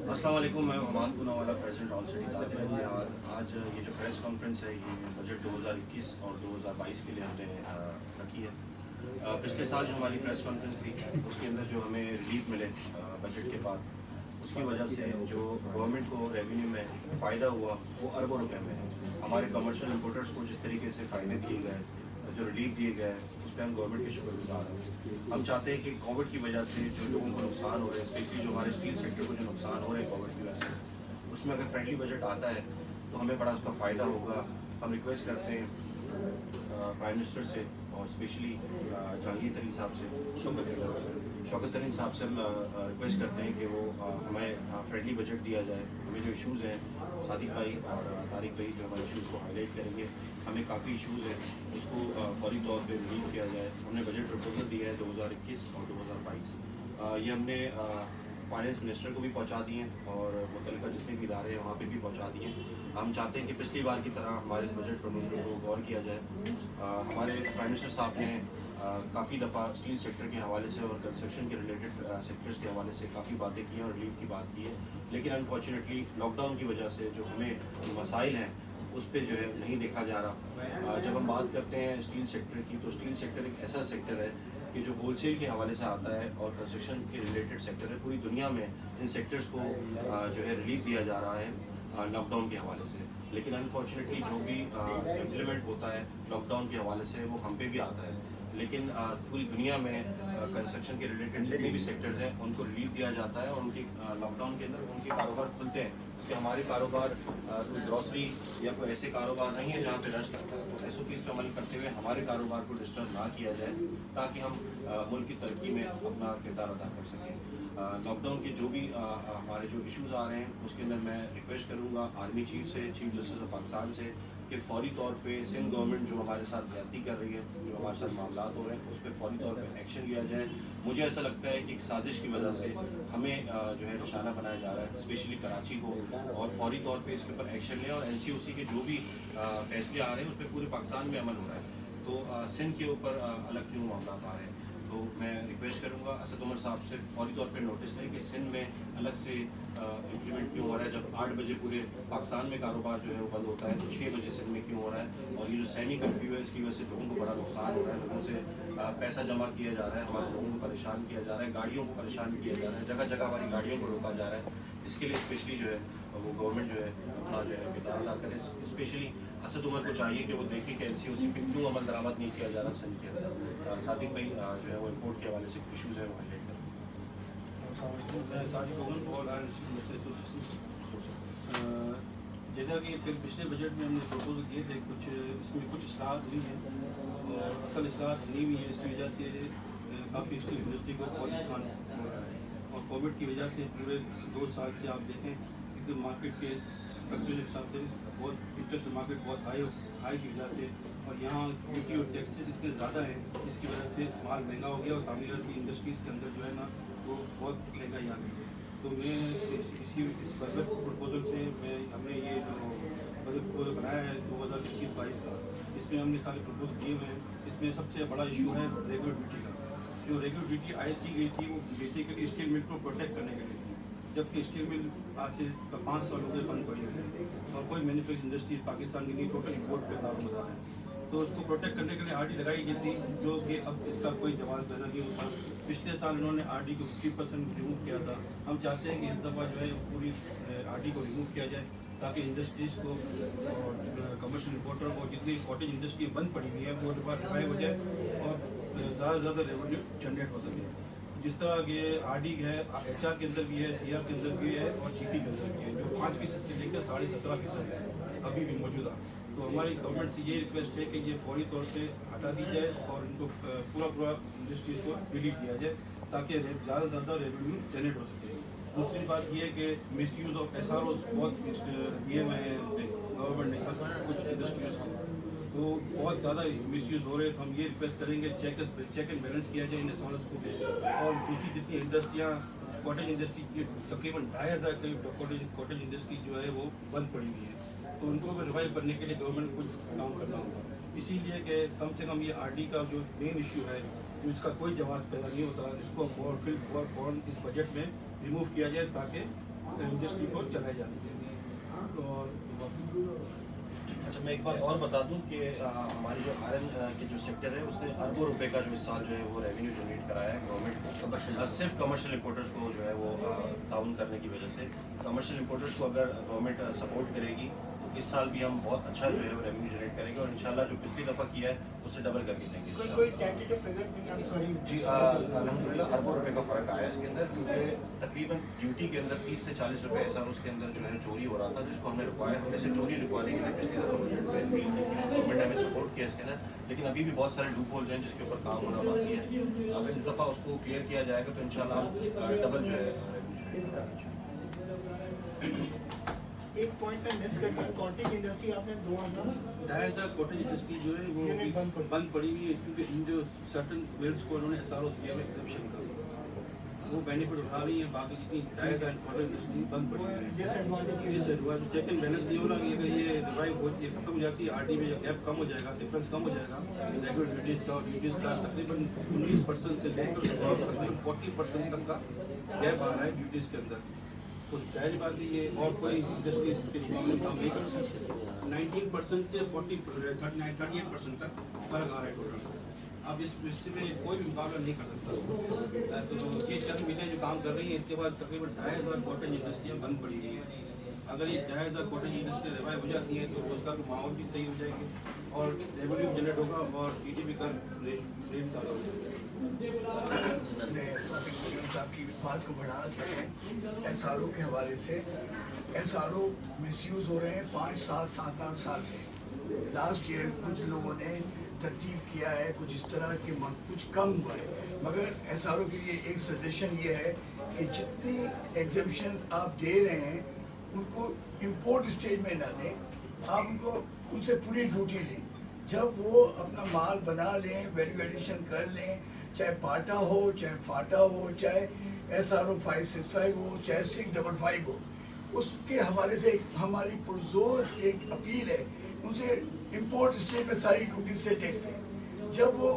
अस्सलाम वालेकुम, मैं Hammad Poonawala president all city ताजर। आज ये जो प्रेस कॉन्फ्रेंस है ये बजट 2021 और 2022 के लिए हमने रखी है। पिछले साल जो हमारी प्रेस कॉन्फ्रेंस थी उसके अंदर जो हमें रिलीफ मिले बजट के बाद, उसकी वजह से जो गवर्नमेंट को रेवेन्यू में फ़ायदा हुआ वो अरबों रुपए में है। हमारे कमर्शियल इंपोर्टर्स को जिस तरीके से फ़ायदे दिए गए, जो रिलीफ दिए गए, उस पर हम गवर्नमेंट के शुक्रगुजार हैं। हम चाहते हैं कि कोविड की वजह से जो लोगों को नुकसान हो रहे हैं, स्पेशली जो हमारे स्टील सेक्टर को जो नुकसान हो रहे हैं कोविड की वजह से, उसमें अगर फ्रेंडली बजट आता है तो हमें बड़ा उसका फ़ायदा होगा। हम रिक्वेस्ट करते हैं प्राइम मिनिस्टर से और स्पेशली जहांगीर तरीन साहब से, शौकत तरीन साहब से हम रिक्वेस्ट करते हैं कि वो हमें फ्रेंडली बजट दिया जाए। हमें जो इश्यूज़ हैं, सादिक भाई और तारिक भाई जो हमारे इश्यूज़ को हाईलाइट करेंगे, हमें काफ़ी इश्यूज़ हैं, उसको फौरी तौर पे रिलीव किया जाए। हमने बजट प्रपोजल दिया है 2021 और 2022। ये हमने फाइनेंस मिनिस्टर को भी पहुंचा दिए और मुतल्लिका जितने भी इदारे हैं वहाँ पे भी पहुंचा दिए। हम चाहते हैं कि पिछली बार की तरह हमारे बजट प्रपोजल को गौर किया जाए। हमारे प्राइम मिनिस्टर साहब ने काफ़ी दफ़ा स्टील सेक्टर के हवाले से और कंस्ट्रक्शन के रिलेटेड सेक्टर्स के हवाले से काफ़ी बातें की हैं और रिलीफ की बात की है, लेकिन अनफॉर्चुनेटली लॉकडाउन की वजह से जो हमें मसाइल हैं उस पर जो है नहीं देखा जा रहा। जब हम बात करते हैं स्टील सेक्टर की, तो स्टील सेक्टर एक ऐसा सेक्टर है कि जो होलसेल के हवाले से आता है और कंस्ट्रक्शन के रिलेटेड सेक्टर है। पूरी दुनिया में इन सेक्टर्स को जो है रिलीफ दिया जा रहा है लॉकडाउन के हवाले से, लेकिन अनफॉर्चुनेटली जो भी इम्प्लीमेंट होता है लॉकडाउन के हवाले से वो हम पे भी आता है। लेकिन पूरी दुनिया में कंस्ट्रक्शन के रिलेटेड जितने भी सेक्टर्स हैं उनको रिलीफ दिया जाता है और उनके लॉकडाउन के अंदर उनके कारोबार खुलते हैं, क्योंकि हमारे कारोबार कोई ग्रॉसरी या कोई ऐसे कारोबार नहीं है जहाँ पे रश लगता है। तो SOPs पे अमल करते हुए हमारे कारोबार को डिस्टर्ब ना किया जाए ताकि हम मुल्क की तरक्की में अपना किरदार अदा कर सकें। लॉकडाउन के जो भी हमारे जो इश्यूज़ आ रहे हैं उसके अंदर मैं रिक्वेस्ट करूँगा आर्मी चीफ से, चीफ जस्टिस ऑफ पाकिस्तान से, कि फौरी तौर पे सिंध गवर्नमेंट जो हमारे साथ ज़्यादती कर रही है, जो हमारे साथ मामला हो रहे हैं, उस पर फौरी तौर पे एक्शन लिया जाए। मुझे ऐसा लगता है कि एक साजिश की वजह से हमें जो है निशाना बनाया जा रहा है, स्पेशली कराची को, और फौरी तौर पे इसके ऊपर एक्शन लें। और NCOC के जो भी फैसले आ रहे हैं उस पर पूरे पाकिस्तान में अमल हो रहा है, तो सिंध के ऊपर अलग क्यों मामला आ रहे हैं। तो मैं रिक्वेस्ट करूंगा असद उमर साहब से फौरी तौर पे नोटिस लें कि सिंध में अलग से इम्प्लीमेंट क्यों हो रहा है। जब 8 बजे पूरे पाकिस्तान में कारोबार जो है वो बंद होता है, तो 6 बजे सिंध में क्यों हो रहा है। और ये जो सेमी कर्फ्यू है इसकी वजह से लोगों को बड़ा नुकसान हो रहा है, लोगों से पैसा जमा किया जा रहा है, हमारे लोगों को परेशान किया जा रहा है, गाड़ियों को परेशान किया जा रहा है, जगह जगह हमारी गाड़ियों को रोका जा रहा है। इसके लिए स्पेशली जो है वो गवर्नमेंट जो है अपना जो है किरदार अदा करे। स्पेशली असद उमर को चाहिए कि वो देखें कि NCOC पे क्यों अमल दरामद नहीं किया जा रहा सिंध के अंदर। सादिक भाई जो है वो इम्पोर्ट के हवाले से इशूज़ हैं वो हाईलाइट करें। जैसा कि फिर पिछले बजट में हमने प्रपोजल किए थे, इसमें कुछ इस्लाहत हुई हैं और असल इस्लाहत नहीं हुई है। इसकी वजह से काफ़ी स्टील इंडस्ट्री को बहुत नुकसान हो रहा है और कोविड की वजह से पूरे 2 साल से आप देखें एकदम मार्केट के स्ट्रक्चर के हिसाब से बहुत इंटरेस्ट मार्केट बहुत हाई की वजह से, और यहाँ ड्यूटी और टैक्सेस इतने ज़्यादा हैं जिसकी वजह से माल महंगा हो गया और तामीराती इंडस्ट्रीज़ के अंदर जो है ना वो बहुत महंगाई आ गई है। तो मैं इस बजट प्रपोजल से हमने ये जो बजट प्रपोजल बनाया है 2021-22 का, इसमें हमने सारे प्रपोजल दिए हुए हैं। इसमें सबसे बड़ा इशू है रेगुलर ड्यूटी का। जो रेगुलर ड्यूटी आयद की गई थी वो बेसिकली स्टील मिल को प्रोटेक्ट करने के लिए थी, जबकि स्टील मिल आज से 5 साल हो गए बंद पड़ी हुई है और कोई मैन्युफैक्चरिंग इंडस्ट्री पाकिस्तान की नहीं, टोटल इम्पोर्ट पे दारोमदार है। तो उसको प्रोटेक्ट करने के लिए RD लगाई गई थी, जो कि अब इसका कोई जवाब पैदा नहीं होता। पिछले साल इन्होंने RD को 50% रिमूव किया था। हम चाहते हैं कि इस दफ़ा जो है पूरी RD को रिमूव किया जाए ताकि इंडस्ट्रीज़ को और कमर्शियल इंपोर्टर को जितनी कॉटेज इंडस्ट्री बंद पड़ी हुई है वो रिवाइव हो जाए और ज़्यादा से ज़्यादा रेवेन्यू जनरेट हो सके। जिस तरह के RD है HR के अंदर भी है, CR के अंदर भी है और GT के अंदर भी है, जो 5% से लेकर 17.5% है अभी भी मौजूदा। तो हमारी गवर्नमेंट से ये रिक्वेस्ट है कि ये फौरी तौर पे हटा दी जाए और इनको पूरा इंडस्ट्रीज को रिलीफ दिया जाए ताकि ज़्यादा से ज़्यादा रेवेन्यू जनरेट हो सके। दूसरी बात ये है कि मिसयूज़ ऑफ SROs बहुत दिए हुए हैं गवर्नमेंट ने सब कुछ इंडस्ट्रीज को, तो बहुत ज़्यादा मिसयूज़ हो रहे हैं। तो हम ये रिक्वेस्ट करेंगे चेक एंड बैलेंस किया जाए इन SROs को। और दूसरी जितनी इंडस्ट्रियाँ कॉटेज इंडस्ट्री की तकरीबन 2500 करीब कॉटेज इंडस्ट्री जो है वो बंद पड़ी हुई है, तो उनको भी रिवाइव करने के लिए गवर्नमेंट को कुछ काम करना होगा। इसीलिए कि कम से कम ये RD का जो मेन इशू है जो इसका कोई जवाब पैदा नहीं होता, इसको फौरन इस बजट में रिमूव किया जाए ताकि इंडस्ट्री को चलाई जाती है। और अच्छा, मैं एक बात और बता दूं कि हमारी जो आयरन के जो सेक्टर है उसने अरबों रुपए का जो इस साल जो है वो रेवेन्यू जनरेट कराया है गवर्नमेंट को, सिर्फ कमर्शियल इंपोर्टर्स को जो है वो डाउन करने की वजह से। कमर्शियल इंपोर्टर्स को अगर गवर्नमेंट सपोर्ट करेगी तो इस साल भी हम बहुत अच्छा जो है वो रेवेन्यू जनरेट करेंगे और इंशाल्लाह जो पिछली दफ़ा किया है उससे डबल करके देंगे कोई टेंटेटिव फिगर नहीं, I'm sorry। जी अल्हम्दुलिल्लाह अरबों रुपए का फ़र्क आया है इसके अंदर, क्योंकि तकरीबन ड्यूटी के अंदर 30 से 40 रुपए ऐसा उसके अंदर जो है चोरी हो रहा था, जिसको हमने रुकवाया। हमने से चोरी रुकवाने के लिए पिछली दफ़ा गवर्नमेंट ने हमें सपोर्ट किया इसके अंदर, लेकिन अभी भी बहुत सारे लूप होल्स हैं जिसके ऊपर काम होना बाकी है। अगर इस दफ़ा उसको क्लियर किया जाएगा तो इंशाल्लाह हम डबल जो है एक पॉइंट में मिस कर दिया, कॉटेज इंडस्ट्री आपने 2000 कॉटेज इंडस्ट्री जो है वो यूनिट बंद पड़ी हुई है, क्योंकि इन जो सर्टन वेल्स को उन्होंने एसआरओ किया है एग्जेम्पशन का, वो बेनिफिट उठा रही है। बाकी जितनी 2000 कॉटेज इंडस्ट्री बंद पड़ी हुई है, डिसएडवांटेज चेक एंड बैलेंस नहीं हो रहा कि अगर ये रिवाइव हो ये खत्म हो जाती है, आरटी में गैप कम हो जाएगा, डिफरेंस कम हो जाएगा रेगुलर ड्यूटीज़ का और ड्यूटीज़ का तकरीबन 19% से लेकर तकरीबन 40% तक का गैप आ रहा है ड्यूटीज़ के अंदर। तो जाहिर बात है ये और कोई इंडस्ट्रीज के मुकाबले काम नहीं कर सकते। 19% से 38% तक फर्क आ रहा है टोटल। अब इस में कोई भी मुकाबला नहीं कर सकता। तो ये चंद मिलें जो काम कर रही हैं, इसके बाद तकरीबन 2500 कॉटेज इंडस्ट्रियाँ बंद पड़ी हुई हैं। अगर ये 2500 कॉटेज इंडस्ट्री रिवाइव हो जाती है तो रोजगार का माहौल भी सही हो जाएगी और रेवेन्यू जनरेट होगा और GDP का रेट ज़्यादा हो जाएगा। साहब की बात को बढ़ाना चाहें SRO के हवाले से। SRO मिसयूज़ हो रहे हैं 5, 7, 7-8 साल से। लास्ट ईयर कुछ लोगों ने तरतीब किया है, कुछ इस तरह के कुछ कम हुआ है, मगर SRO के लिए एक सजेशन ये है कि जितनी एग्जेम्पशंस आप दे रहे हैं उनको इंपोर्ट स्टेज में ना दें, आप उनको उनसे पूरी ड्यूटी लें। जब वो अपना माल बना लें, वैल्यू एडिशन कर लें, चाहे पाटा हो, चाहे फाटा हो, चाहे SRO 565 हो, चाहे 655 हो, उसके हवाले से हमारी पुरजोर एक अपील है उनसे इंपोर्ट स्टेज में सारी ड्यूटी से टैक्स दें। जब वो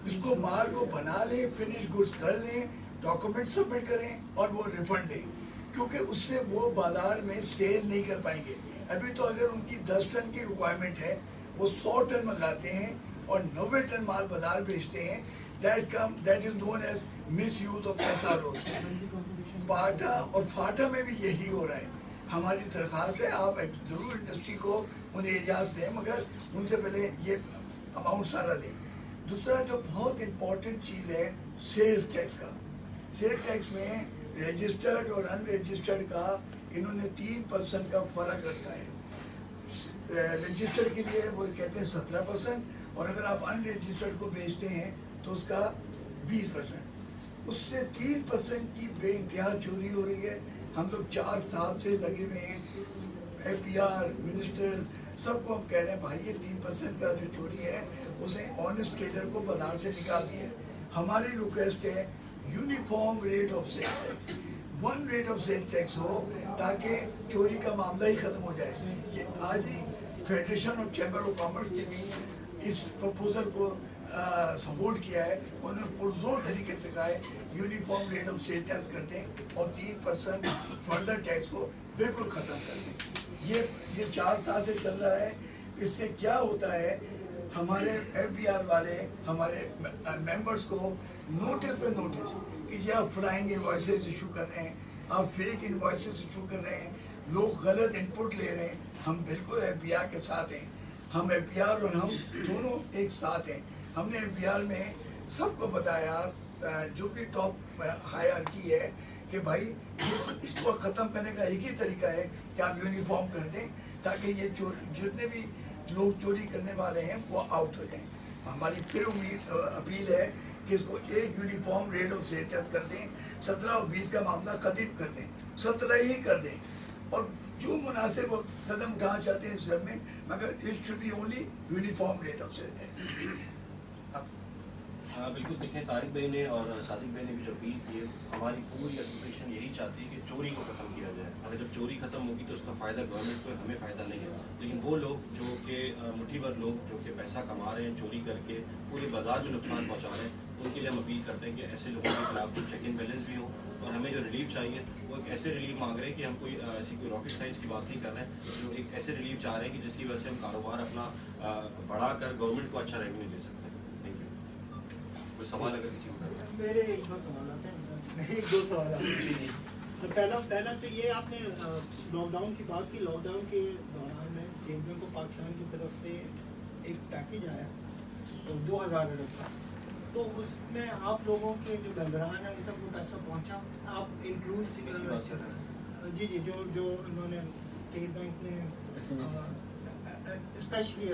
इसको माल को बना लें, फिनिश गुड्स कर लें, डॉक्यूमेंट सबमिट करें और वो रिफंड लें, क्योंकि उससे वो बाजार में सेल नहीं कर पाएंगे। अभी तो अगर उनकी 10 टन की रिक्वायरमेंट है, वो 100 टन मंगाते हैं और 90 टन माल बाजार बेचते हैं। That is known as misuse of SROs। पाटा और फाटा में भी यही हो रहा है। हमारी दरख्वास्त है आप ज़रूर इंडस्ट्री को उन्हें इजाज़त दें, मगर उनसे पहले ये अमाउंट सारा लें। दूसरा जो बहुत इम्पोर्टेंट चीज़ है सेल्स टैक्स का। सेल्स टैक्स में रजिस्टर्ड और अनरजिस्टर्ड का इन्होंने 3% का फ़र्क रखा है। रजिस्टर्ड के लिए वो कहते हैं 17% और अगर आप अनरजिस्टर्ड को बेचते हैं तो उसका 20%। उससे 3% की बेइंतहा चोरी हो रही है। हम लोग 4 साल से लगे हुए हैं, APR मिनिस्टर सबको हम कह रहे हैं भाई ये 3% का जो चोरी है उसे ऑनेस्ट ट्रेडर को बाजार से निकाल दिया। हमारी रिक्वेस्ट है uniform rate of sale tax, 1 rate of sale tax हो ताकि चोरी का मामला ही ख़त्म हो जाए। ये आज ही federation of chamber of commerce ने भी इस प्रपोजल को सपोर्ट किया है। उन्होंने पुरजोर तरीके से कहा है uniform rate of sale tax कर दें और 3% फर्दर टैक्स को बिल्कुल ख़त्म कर दें। ये 4 साल से चल रहा है। इससे क्या होता है, हमारे FBR वाले हमारे मेंबर्स को नोटिस पे नोटिस कि ये आप फ्लाइंग इन्वॉइसेस इशू कर रहे हैं, आप फेक इन्वॉइसेस इशू कर रहे हैं, लोग गलत इनपुट ले रहे हैं। हम बिल्कुल FBR के साथ हैं। हम FBR और हम दोनों एक साथ हैं। हमने FBR में सबको बताया, जो भी टॉप हायरार्की है, कि भाई इसको ख़त्म करने का एक ही तरीका है कि आप यूनिफॉर्म कर दें ताकि ये जितने भी लोग चोरी करने वाले हैं वो आउट हो जाएं। हमारी फिर अपील है कि इसको एक uniform rate of sale tax कर दें, 17 और 20 का मामला खत्म कर दें, 17 ही कर दें और जो मुनासिब कदम उठाना चाहते हैं इस सब में, मगर it should be only uniform rate of sale tax. हाँ बिल्कुल, देखें तारिक भाई ने और सादिक भाई ने भी जो अपील की है, हमारी पूरी एसोसिएशन यही चाहती है कि चोरी को ख़त्म किया जाए। अगर जब चोरी ख़त्म होगी तो उसका फ़ायदा गवर्नमेंट को, हमें फ़ायदा नहीं है, लेकिन वो लोग जो कि मुट्ठी भर लोग जो कि पैसा कमा रहे हैं चोरी करके पूरे बाजार में नुकसान पहुँचा रहे हैं, ان کے لیے ہم اپیل کرتے ہیں کہ ایسے لوگوں کے خلاف جو چیک ان بیلنس بھی ہو اور ہمیں جو ریلیف چاہیے وہ ایک ایسے ریلیف مانگ رہے ہیں کہ ہم کوئی ایسی کوئی راکٹ سائنس کی بات نہیں کر رہے ہیں، جو ایک ایسے ریلیف چاہ رہے ہیں کہ جس کی وجہ سے ہم کاروبار اپنا بڑھا کر گورنمنٹ کو اچھا ریونیو دے سکتے ہیں. Thank you. کوئی سوال اگر کسی کو کرنا میرے ایک دو سوالات ہیں، ایک دو سوالات ہیں. تو پہلا تو یہ آپ نے لاک ڈاؤن کی بات کی. لاک ڈاؤن کے دوران میں اسٹیٹ بینک کو پاکستان کی طرف سے ایک پیکیج آیا 2000 ارب کا، تو اس میں آپ لوگوں کے جو ممبران ہیں ان تک وہ پیسہ پہنچا؟ آپ انکلوڈ جی جو انہوں نے اسٹیٹ بینک نے اسپیشلی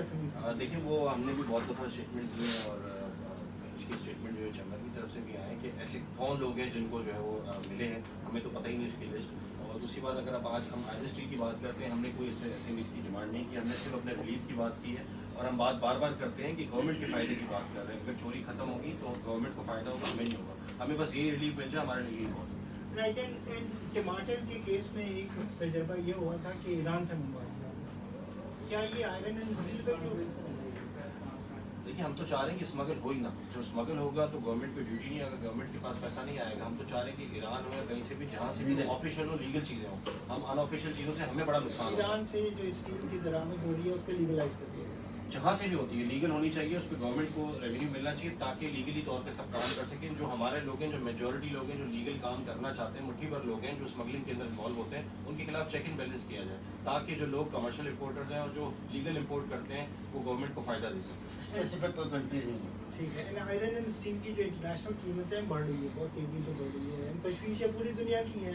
دیکھیں وہ ہم نے بھی بہت دفعہ اسٹیٹمنٹ دیے ہیں اور اس کی اسٹیٹمنٹ جو ہے چیمبر کی طرف سے بھی آئے ہیں کہ ایسے کون لوگ ہیں جن کو جو ہے وہ ملے ہیں، ہمیں تو پتہ ہی نہیں اس کی لسٹ. اور دوسری بات اگر اب آج ہم آئرن اسٹیل کی بات کرتے ہیں، ہم نے کوئی ایسے اس کی ڈیمانڈ نہیں کی، ہم نے صرف اپنے ریلیف کی بات کی ہے. اور ہم بات بار بار کرتے ہیں کہ گورنمنٹ کے فائدے کی بات کر رہے ہیں. اگر چوری ختم ہوگی تو گورنمنٹ کو فائدہ ہوگا، ہمیں نہیں ہوگا. ہمیں بس یہی ریلیف مل جائے ہمارے لیے یہی بہت. رائٹ. اینڈ ٹماٹر کے کیس میں ایک تجربہ یہ ہوا تھا کہ ایران سے منگوایا گیا. کیا یہ آئرن اینڈ اسٹیل پہ جو دیکھیے ہم تو چاہ رہے ہیں کہ اسمگل ہو ہی نہ. جو اسمگل ہوگا تو گورنمنٹ پہ ڈیوٹی نہیں آئے گا، گورنمنٹ کے پاس پیسہ نہیں آئے گا. ہم تو چاہ رہے ہیں کہ ایران ہو یا کہیں سے بھی جہاں سے بھی آفیشیل ہو، لیگل چیزیں ہوں. ہم ان آفیشیل چیزوں سے ہمیں بڑا نقصان ہوگا. ایران سے جو اسٹیل کی درآمد ہو رہی ہے اس کو لیگلائز کر دیا گیا. جہاں سے بھی ہوتی ہے لیگل ہونی چاہیے، اس پہ گورنمنٹ کو ریونیو ملنا چاہیے تاکہ لیگلی طور پہ سب کام کر سکیں. جو ہمارے لوگ ہیں، جو میجورٹی لوگ ہیں جو لیگل کام کرنا چاہتے ہیں، مٹھی بھر لوگ ہیں جو اسمگلنگ کے اندر انوالو ہوتے ہیں، ان کے خلاف چیک ان بیلنس کیا جائے تاکہ جو لوگ کمرشل امپورٹرز ہیں اور جو لیگل امپورٹ کرتے ہیں وہ گورنمنٹ کو فائدہ دے سکیں. ٹھیک ہے. آئرن اینڈ اسٹیل کی جو انٹرنیشنل قیمتیں بڑھ رہی ہے، بہت تیزی سے بڑھ رہی ہے، تشویشیں پوری دنیا کی ہیں.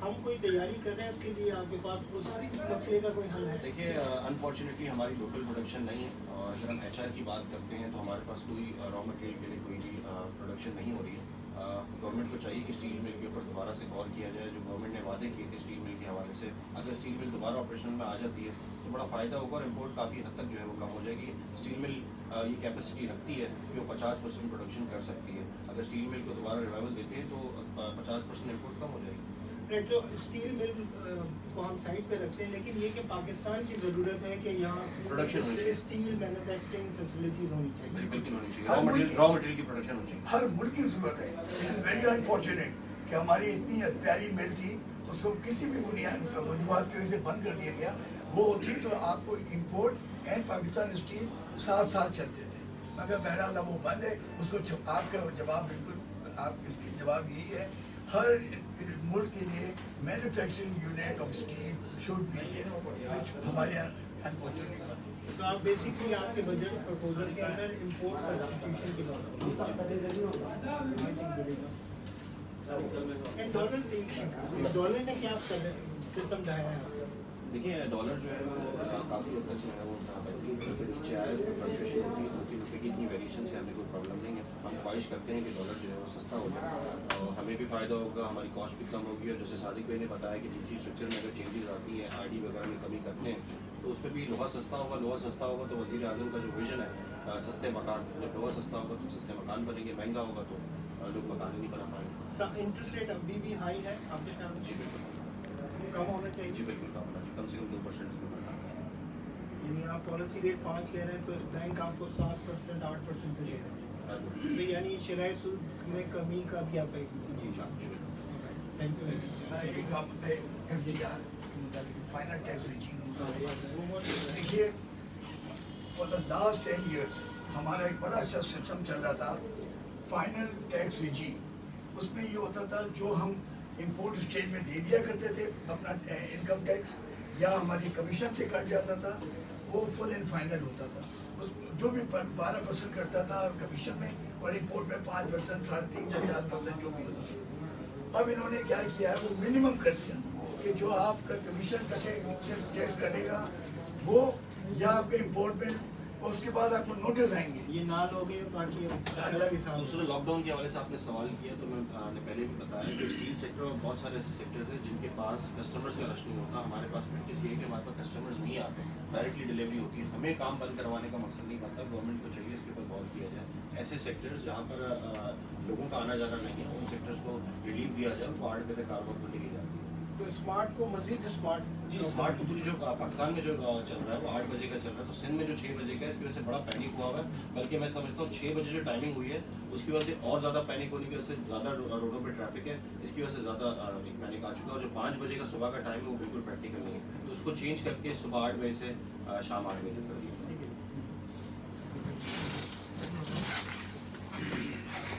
ہم کوئی تیاری کر رہے ہیں اس کے لیے؟ آپ کے پاس اس مسئلے کا کوئی حل ہے؟ دیکھیے انفارچونیٹلی ہماری لوکل پروڈکشن نہیں ہے، اور اگر ہم ایچ آر کی بات کرتے ہیں تو ہمارے پاس کوئی را مٹیریل کے لیے کوئی بھی پروڈکشن نہیں ہو رہی ہے. گورنمنٹ کو چاہیے کہ اسٹیل مل کے اوپر دوبارہ سے غور کیا جائے. جو گورنمنٹ نے وعدے کیے تھے اسٹیل مل کے حوالے سے، اگر اسٹیل مل دوبارہ آپریشن میں آ جاتی ہے تو بڑا فائدہ ہوگا اور امپورٹ کافی حد تک جو ہے وہ کم ہو جائے گی. اسٹیل مل یہ کیپیسٹی رکھتی ہے کہ وہ 50% پروڈکشن کر سکتی ہے. اگر اسٹیل مل کو دوبارہ ریوائول دیتے ہیں تو 50% امپورٹ کم ہو جائے گی. تو اسٹیل مل کو ہم سائڈ پہ رکھتے ہیں، لیکن یہ کہ پاکستان کی ضرورت ہے کہ یہاں پروڈکشن ہونی چاہیے، اسٹیل مینوفیکچرنگ فیسلٹیز ہونی چاہیے. بالکل ہونی چاہیے. را مٹیریل کی پروڈکشن ہونی چاہیے. ہر ملک کی ضرورت ہے. ویری انفارچونیٹ کہ ہماری اتنی پیاری مل تھی، اس کو کسی بھی بنیاد وجوہات کی وجہ سے بند کر دیا گیا. وہ ہوتی تو آپ کو امپورٹ اینڈ پاکستان اسٹیل ساتھ ساتھ چلتے تھے. مگر بہرحال اب وہ بند ہے. اس کو آپ کا جواب بالکل آپ اس کی جواب یہی ہے، ہر ملک کے لیے manufacturing unit of steel should be there. ہمارے یہاں انفارچونیٹلی بند ہے. تو آپ بیسکلی آپ کے بجٹ پرپوزل کے اندر امپورٹ سبسٹیٹیوشن کی بات ڈالر نے کیا سسٹم ڈھایا ہے؟ دیکھیے ڈالر جو ہے وہ کافی حد تک جو ہے وہ بہترین طور پہ نیچے آیا ہے. فلکچویشن ہوتی ہے 2-3 روپے کی اتنی ویریشن سے ہمیں کوئی پرابلم نہیں ہے. ہم خواہش کرتے ہیں کہ ڈالر جو ہے وہ سستا ہو جائے اور ہمیں بھی فائدہ ہوگا، ہماری کاسٹ بھی کم ہوگی. اور جیسے صادق بھائی نے بتایا کہ ڈیوٹی اسٹرکچر میں اگر چینجز آتی ہیں، آر ڈی وغیرہ میں کمی کرتے ہیں تو اس پہ بھی لوہا سستا ہوگا. لوہا سستا ہوگا تو وزیر اعظم کا جو ویژن ہے سستے مکان، جب لوہا سستا ہوگا تو سستے مکان بنیں گے. مہنگا ہوگا تو لوگ مکان ہی نہیں بنا پائیں گے. انٹرسٹ ریٹ ابھی بھی ہائی ہے آپ کے خیال میں؟ جی بالکل کم ہونا چاہیے. جی بالکل کم سے کم 2% میں بڑھنا. یعنی آپ پالیسی ریٹ 5 کہہ رہے ہیں تو اس بینک آپ کو 7% 8% پہ دے رہے ہیں، تو یعنی شرح سود میں کمی کا بھی آپ ایک جی بالکل. Thank you. ایک آپ F D R final tax regime دیکھیے، فار دا لاسٹ 10 ایئرس ہمارا ایک بڑا اچھا سسٹم چل رہا تھا فائنل ٹیکس ریجیم. اس میں یہ ہوتا تھا جو ہم امپورٹ اسٹیج میں دے دیا کرتے تھے اپنا انکم ٹیکس یا ہماری کمیشن سے کٹ جاتا تھا، وہ فل اینڈ فائنل ہوتا تھا. جو بھی 12% کرتا تھا کمیشن میں اور امپورٹ میں 5%، 3.5% یا 4% جو بھی ہوتا تھا. اب انہوں نے کیا کیا ہے، وہ منیمم کر دیا کہ جو آپ کا کمیشن کٹے ٹیکس کٹے گا وہ یا آپ کے امپورٹ میں، اس کے بعد آپ کو نوٹس آئیں گے. یہ نہ لوگے باقی الگ حساب. دوسرے لاک ڈاؤن کے حوالے سے آپ نے سوال کیا تو میں نے پہلے بھی بتایا کہ اسٹیل سیکٹر میں بہت سارے ایسے سیکٹرز ہیں جن کے پاس کسٹمرز کا رش نہیں ہوتا. ہمارے پاس پریکٹس یہ ہے کہ ہمارے پاس کسٹمرز نہیں آتے، ڈائریکٹلی ڈلیوری ہوتی ہے. ہمیں کام بند کروانے کا مقصد نہیں بنتا. گورنمنٹ کو چاہیے اس کے اوپر غور کیا جائے. ایسے سیکٹرز جہاں پر لوگوں کا آنا جانا نہیں ہے، ان سیکٹرز کو ریلیف دیا جائے، ان کو 8 بجے تک کاروبار کھولنے کی جاتی ہے. تو स्मार्ट को मजीद स्मार्ट जी स्मार्ट तो पूरी जो पाकिस्तान में जो चल रहा है वो 8 बजे का चल रहा है, तो सिंध में जो 6 बजे का है इसकी वजह से बड़ा पैनिक हुआ हुआ है। बल्कि मैं समझता हूँ 6 बजे जो टाइमिंग हुई है उसकी वजह से और ज़्यादा पैनिक होने की वजह से ज़्यादा रोडों पे ट्रैफिक है, इसकी वजह से ज़्यादा एक पैनिक आ चुका है। और जो 5 बजे का सुबह का टाइम है वो बिल्कुल प्रैक्टिकल नहीं है, तो उसको चेंज करके सुबह 8 बजे से शाम 8 बजे तक कर दिया। ठीक है।